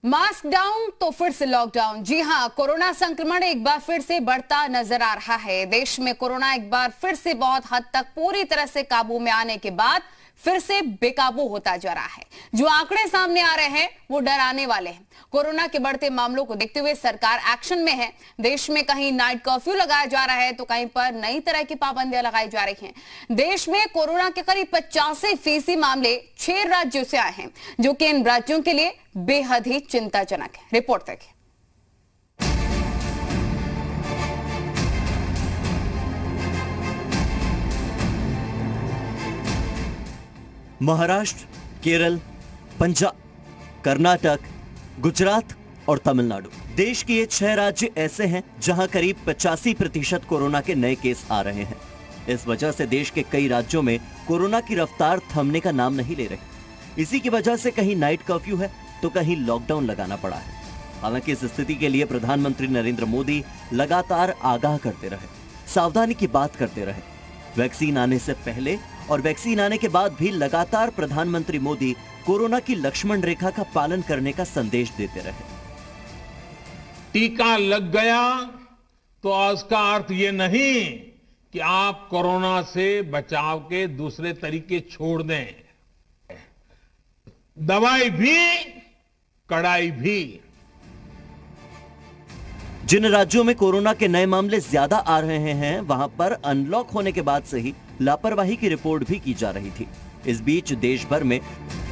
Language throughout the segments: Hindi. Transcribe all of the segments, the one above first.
मास्क डाउन तो फिर से लॉकडाउन। जी हां, कोरोना संक्रमण एक बार फिर से बढ़ता नजर आ रहा है। देश में कोरोना एक बार फिर से बहुत हद तक पूरी तरह से काबू में आने के बाद फिर से बेकाबू होता जा रहा है। जो आंकड़े सामने आ रहे हैं वो डराने वाले हैं। कोरोना के बढ़ते मामलों को देखते हुए सरकार एक्शन में है। देश में कहीं नाइट कर्फ्यू लगाया जा रहा है तो कहीं पर नई तरह की पाबंदियां लगाई जा रही हैं। देश में कोरोना के करीब 85% मामले 6 राज्यों से आए हैं, जो कि इन राज्यों के लिए बेहद ही चिंताजनक है। रिपोर्ट देखिए। महाराष्ट्र, केरल, पंजाब, कर्नाटक, गुजरात और तमिलनाडु, देश के ये 6 राज्य ऐसे हैं जहां करीब 85% कोरोना के नए केस आ रहे हैं। इस वजह से देश के कई राज्यों में कोरोना की रफ्तार थमने का नाम नहीं ले रही। इसी की वजह से कहीं नाइट कर्फ्यू है तो कहीं लॉकडाउन लगाना पड़ा है। हालांकि इस स्थिति के लिए प्रधानमंत्री नरेंद्र मोदी लगातार आगाह करते रहे, सावधानी की बात करते रहे। वैक्सीन आने से पहले और वैक्सीन आने के बाद भी लगातार प्रधानमंत्री मोदी कोरोना की लक्ष्मण रेखा का पालन करने का संदेश देते रहे। टीका लग गया तो उसका अर्थ ये नहीं कि आप कोरोना से बचाव के दूसरे तरीके छोड़ दें। दवाई भी, कड़ाई भी। जिन राज्यों में कोरोना के नए मामले ज्यादा आ रहे हैं, वहां पर अनलॉक होने के बाद से ही लापरवाही की रिपोर्ट भी की जा रही थी। इस बीच देश भर में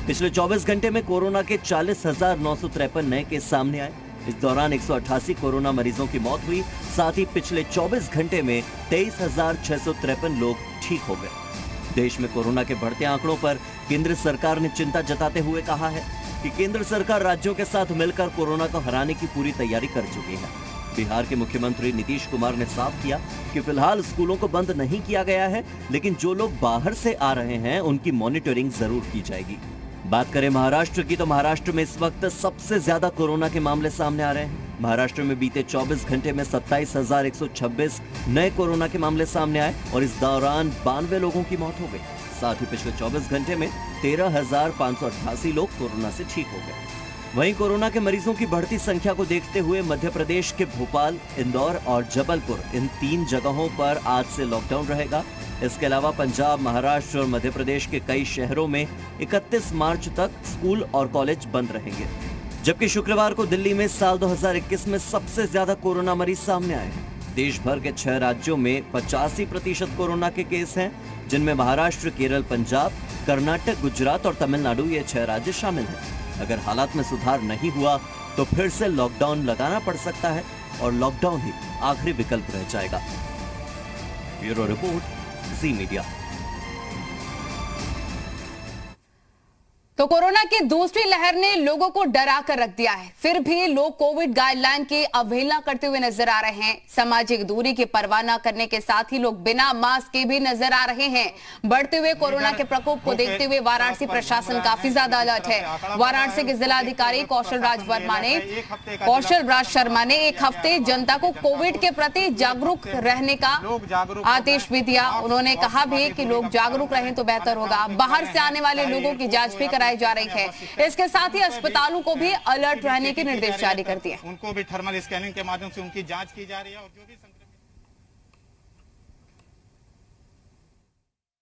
पिछले 24 घंटे में कोरोना के 40,953 नए केस सामने आए। इस दौरान 188 कोरोना मरीजों की मौत हुई। साथ ही पिछले 24 घंटे में 23,653 लोग ठीक हो गए। देश में कोरोना के बढ़ते आंकड़ों पर केंद्र सरकार ने चिंता जताते हुए कहा है कि केंद्र सरकार राज्यों के साथ मिलकर कोरोना को हराने की पूरी तैयारी कर चुकी है। बिहार के मुख्यमंत्री नीतीश कुमार ने साफ किया कि फिलहाल स्कूलों को बंद नहीं किया गया है, लेकिन जो लोग बाहर से आ रहे हैं उनकी मॉनिटरिंग जरूर की जाएगी। बात करें महाराष्ट्र की, तो महाराष्ट्र में इस वक्त सबसे ज्यादा कोरोना के मामले सामने आ रहे हैं। महाराष्ट्र में बीते 24 घंटे में 27,126 नए कोरोना के मामले सामने आए और इस दौरान 92 लोगों की मौत हो गई। साथ ही पिछले 24 घंटे में 13,588 लोग कोरोना से ठीक हो गए। वहीं कोरोना के मरीजों की बढ़ती संख्या को देखते हुए मध्य प्रदेश के भोपाल, इंदौर और जबलपुर, इन 3 जगहों पर आज से लॉकडाउन रहेगा। इसके अलावा पंजाब, महाराष्ट्र और मध्य प्रदेश के कई शहरों में 31 मार्च तक स्कूल और कॉलेज बंद रहेंगे। जबकि शुक्रवार को दिल्ली में साल 2021 में सबसे ज्यादा कोरोना मरीज सामने आए हैं। देश भर के 6 राज्यों में 85% कोरोना के केस हैं, जिनमें महाराष्ट्र, केरल, पंजाब, कर्नाटक, गुजरात और तमिलनाडु, ये 6 राज्य शामिल हैं। अगर हालात में सुधार नहीं हुआ तो फिर से लॉकडाउन लगाना पड़ सकता है और लॉकडाउन ही आखिरी विकल्प रह जाएगा। ब्यूरो रिपोर्ट, जी मीडिया। तो कोरोना की दूसरी लहर ने लोगों को डरा कर रख दिया है। फिर भी लोग कोविड गाइडलाइन की अवहेलना करते हुए नजर आ रहे हैं। सामाजिक दूरी की परवाह न करने के साथ ही लोग बिना मास्क के भी नजर आ रहे हैं। बढ़ते हुए कोरोना के प्रकोप को देखते हुए वाराणसी प्रशासन काफी ज्यादा अलर्ट है। वाराणसी के जिलाधिकारी कौशल राज शर्मा ने एक हफ्ते जनता को कोविड के प्रति जागरूक रहने का आदेश भी दिया। उन्होंने कहा भी कि लोग जागरूक रहें तो बेहतर होगा। बाहर से आने वाले लोगों की जांच भी कराई जा रही है। इसके साथ ही अस्पतालों को भी अलर्ट रहने के निर्देश जारी कर दिए। उनको भी थर्मल स्कैनिंग के माध्यम से उनकी जांच की जा रही है और जो भी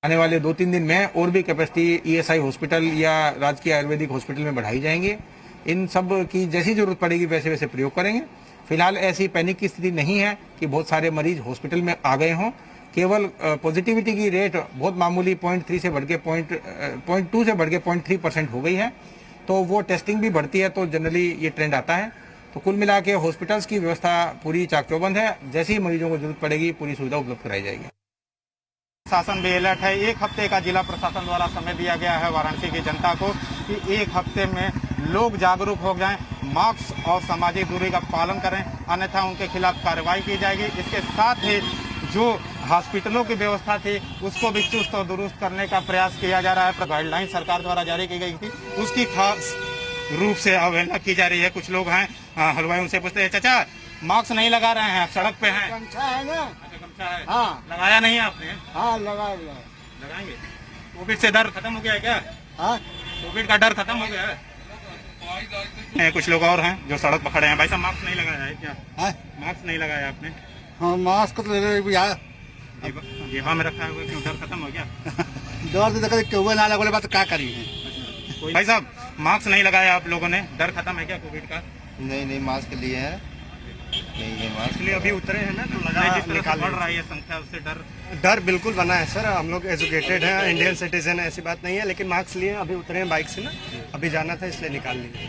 आने वाले 2-3 दिन में और भी कैपेसिटी ईएसआई हॉस्पिटल या राजकीय आयुर्वेदिक हॉस्पिटल में बढ़ाई जाएंगी। इन सब की जैसी जरूरत पड़ेगी वैसे वैसे प्रयोग करेंगे। फिलहाल ऐसी पैनिक की स्थिति नहीं है कि बहुत सारे मरीज हॉस्पिटल में आ गए हों। केवल पॉजिटिविटी की रेट बहुत मामूली 0.3 से बढ़ के 0.2 से बढ़ के 0.3% हो गई है। तो वो टेस्टिंग भी बढ़ती है तो जनरली ये ट्रेंड आता है। तो कुल मिला के हॉस्पिटल्स की व्यवस्था पूरी चाक-चौबंद है। जैसे ही मरीजों को जरूरत पड़ेगी पूरी सुविधा उपलब्ध कराई जाएगी। प्रशासन भी अलर्ट है। 1 हफ्ते का जिला प्रशासन द्वारा समय दिया गया है वाराणसी की जनता को कि 1 हफ्ते में लोग जागरूक हो जाएं, मास्क और सामाजिक दूरी का पालन करें, अन्यथा उनके खिलाफ कार्रवाई की जाएगी। इसके साथ ही जो हॉस्पिटलों की व्यवस्था थी उसको भी चुस्त और दुरुस्त करने का प्रयास किया जा रहा है। गाइडलाइन सरकार द्वारा जारी की गई थी उसकी खास रूप से अवहेलना की जा रही है। कुछ लोग हैं हलवाई, उनसे पूछते हैं, चाचा मास्क नहीं लगा रहे हैं, सड़क पे हैं। गमछा है ना? गमछा है। हाँ। लगाया नहीं है आपने? हाँ लगाएंगे। कोविड से डर खत्म हो गया है क्या? हाँ। कोविड का डर खत्म हो गया है? कुछ लोग और हैं जो सड़क पर खड़े हैं। भाई साहब मास्क नहीं लगाया है क्या? मास्क नहीं लगाया आपने? हाँ मास्क तो यार जेबा में रखा है, क्यों डर खत्म हो गया? डर से देखा क्यों ना लगे बात क्या करिए। भाई साहब मास्क नहीं लगाया आप लोगों ने, डर खत्म है क्या कोविड का? नहीं मास्क लिए है, नहीं है मास्क। इसलिए अभी उतरे हैं ना, तो लगा जिस तरह से बढ़ रही है संख्या उससे डर बिल्कुल बना है सर। हम लोग एजुकेटेड हैं, इंडियन सिटीजन है, ऐसी बात नहीं है, लेकिन मास्क लिए अभी उतरे हैं बाइक से ना, अभी जाना था इसलिए निकाल लिए।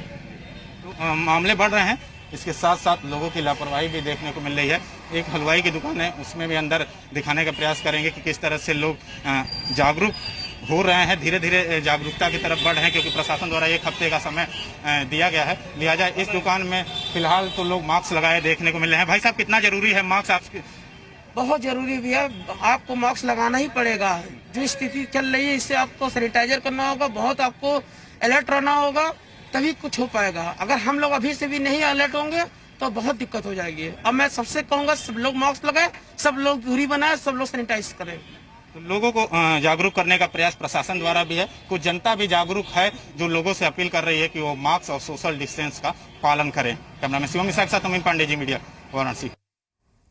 तो मामले बढ़ रहे हैं, इसके साथ साथ लोगों की लापरवाही भी देखने को मिल रही है। एक हलवाई की दुकान है, उसमें भी अंदर दिखाने का प्रयास करेंगे कि किस तरह से लोग जागरूक हो रहे हैं, धीरे धीरे जागरूकता की तरफ बढ़ रहे हैं, क्योंकि प्रशासन द्वारा 1 हफ्ते का समय दिया गया है। लिहाजा इस दुकान में फिलहाल तो लोग मास्क लगाए देखने को मिल रहे हैं। भाई साहब कितना जरूरी है मास्क आपके? बहुत जरूरी भी है, आपको मास्क लगाना ही पड़ेगा। जो स्थिति चल रही है इससे आपको सैनिटाइजर करना होगा, बहुत आपको अलर्ट रहना होगा, तभी कुछ हो पाएगा। अगर हम लोग अभी से भी नहीं अलर्ट होंगे तो बहुत दिक्कत हो जाएगी। अब मैं सबसे कहूंगा सब लोग मास्क लगाए, सब लोग दूरी बनाए, सब लोग सैनिटाइज करें। तो लोगों को जागरूक करने का प्रयास प्रशासन द्वारा भी है, कुछ जनता भी जागरूक है जो लोगों से अपील कर रही है कि वो मास्क और सोशल डिस्टेंस का पालन करें। कैमरामैन शिवम मिश्रा के साथ अमीन पांडे जी, मीडिया, वाराणसी।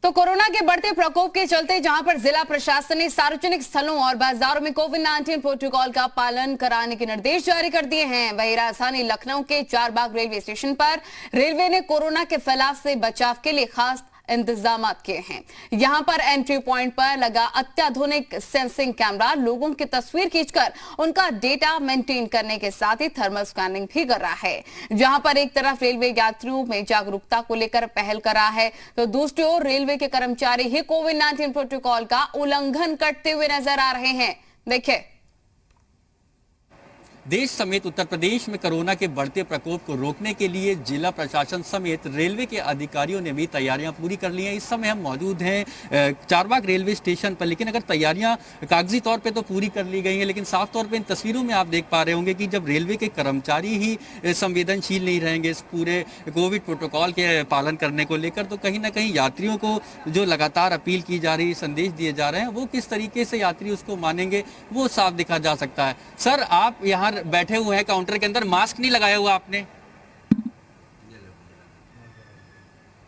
तो कोरोना के बढ़ते प्रकोप के चलते जहां पर जिला प्रशासन ने सार्वजनिक स्थलों और बाजारों में कोविड-19 प्रोटोकॉल का पालन कराने के निर्देश जारी कर दिए हैं, वहीं राजधानी लखनऊ के चारबाग रेलवे स्टेशन पर रेलवे ने कोरोना के फैलाव से बचाव के लिए खास इंतजाम किए हैं। यहां पर एंट्री पॉइंट पर लगा अत्याधुनिक सेंसिंग कैमरा लोगों की तस्वीर खींचकर उनका डेटा मेंटेन करने के साथ ही थर्मल स्कैनिंग भी कर रहा है। जहां पर एक तरफ रेलवे यात्रियों में जागरूकता को लेकर पहल कर रहा है, तो दूसरी ओर रेलवे के कर्मचारी ही कोविड-19 प्रोटोकॉल का उल्लंघन करते हुए नजर आ रहे हैं। देखिए, देश समेत उत्तर प्रदेश में कोरोना के बढ़ते प्रकोप को रोकने के लिए जिला प्रशासन समेत रेलवे के अधिकारियों ने भी तैयारियां पूरी कर ली हैं। इस समय हम मौजूद हैं चारबाग रेलवे स्टेशन पर, लेकिन अगर तैयारियां कागजी तौर पे तो पूरी कर ली गई हैं, लेकिन साफ तौर पे इन तस्वीरों में आप देख पा रहे होंगे कि जब रेलवे के कर्मचारी ही संवेदनशील नहीं रहेंगे इस पूरे कोविड प्रोटोकॉल के पालन करने को लेकर, तो कहीं ना कहीं यात्रियों को जो लगातार अपील की जा रही, संदेश दिए जा रहे हैं, वो किस तरीके से यात्री उसको मानेंगे वो साफ दिखा जा सकता है। सर, आप यहाँ बैठे हुए हैं काउंटर के अंदर, मास्क नहीं लगाया हुआ आपने?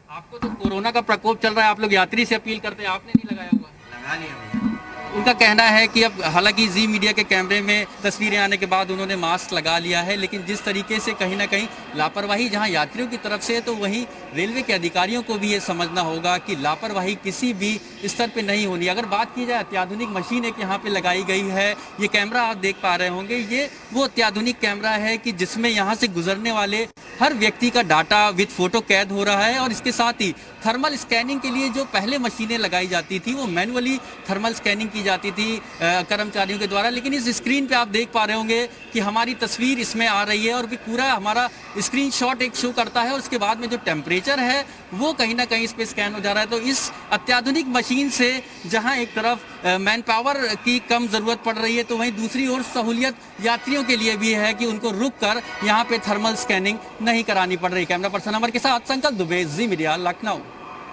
आपको तो कोरोना का प्रकोप चल रहा है, आप लोग यात्री से अपील करते हैं, आपने नहीं लगाया हुआ? लगा लिया भैया। उनका कहना है कि अब हालांकि जी मीडिया के कैमरे में तस्वीरें आने के बाद उन्होंने मास्क लगा लिया है, लेकिन जिस तरीके से कहीं ना कहीं लापरवाही जहां यात्रियों की तरफ से है, तो वहीं रेलवे के अधिकारियों को भी ये समझना होगा कि लापरवाही किसी भी स्तर पे नहीं होनी। अगर बात की जाए अत्याधुनिक मशीन एक यहाँ पे लगाई गई है, ये कैमरा आप देख पा रहे होंगे, ये वो अत्याधुनिक कैमरा है कि जिसमें यहाँ से गुजरने वाले हर व्यक्ति का डाटा विद फोटो कैद हो रहा है, और इसके साथ ही थर्मल स्कैनिंग के लिए जो पहले मशीनें लगाई जाती थी वो मैनुअली थर्मल स्कैनिंग की जाती थी कर्मचारियों के द्वारा, लेकिन इस स्क्रीन पे आप देख पा रहे होंगे कि हमारी तस्वीर इसमें आ रही है और भी पूरा हमारा स्क्रीनशॉट एक शो करता है, और उसके बाद में जो टेम्परेचर है वो कहीं ना कहीं इस पे स्कैन हो जा रहा है। तो इस अत्याधुनिक मशीन से जहां एक तरफ मैन पावर की कम जरूरत पड़ रही है, तो वहीं दूसरी ओर सहूलियत यात्रियों के लिए भी है कि उनको रुक कर यहाँ पे थर्मल स्कैनिंग नहीं करानी पड़ रही। कैमरा पर्सन अमर के साथ संकल्प दुबे, जी मीडिया, लखनऊ।